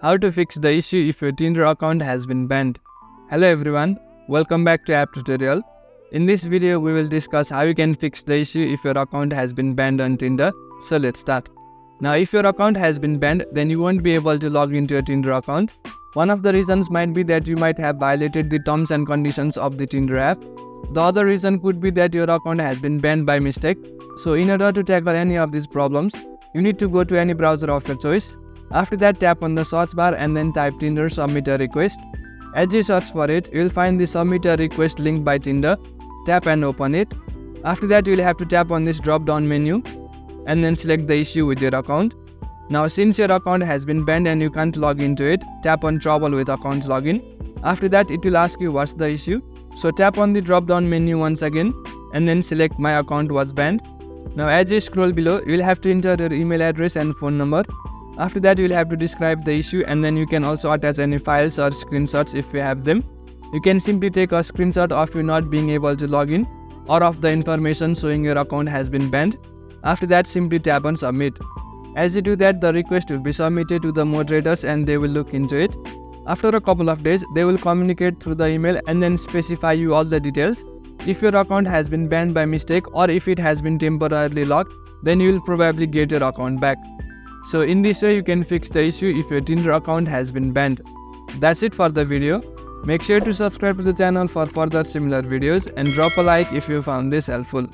How to fix the issue if your Tinder account has been banned. Hello everyone, welcome back to app tutorial. In this video we will discuss how you can fix the issue if your account has been banned on Tinder. So let's start. Now if your account has been banned, then you won't be able to log into your Tinder account. One of the reasons might be that you might have violated the terms and conditions of the Tinder app. The other reason could be that your account has been banned by mistake. So in order to tackle any of these problems, you need to go to any browser of your choice. After that, tap on the search bar and then type Tinder submit a request. As you search for it, you will find the submit a request link by Tinder. Tap and open it. After that, you will have to tap on this drop down menu and then select the issue with your account. Now since your account has been banned and you can't log into it, tap on trouble with account login. After that, it will ask you what's the issue. So tap on the drop down menu once again and then select my account was banned. Now as you scroll below, you will have to enter your email address and phone number. After that, you will have to describe the issue and then you can also attach any files or screenshots if you have them. You can simply take a screenshot of you not being able to log in or of the information showing your account has been banned. After that, simply tap on submit. As you do that, the request will be submitted to the moderators and they will look into it. After a couple of days, they will communicate through the email and then specify you all the details. If your account has been banned by mistake or if it has been temporarily locked, then you will probably get your account back. So in this way, you can fix the issue if your Tinder account has been banned. That's it for the video. Make sure to subscribe to the channel for further similar videos and drop a like if you found this helpful.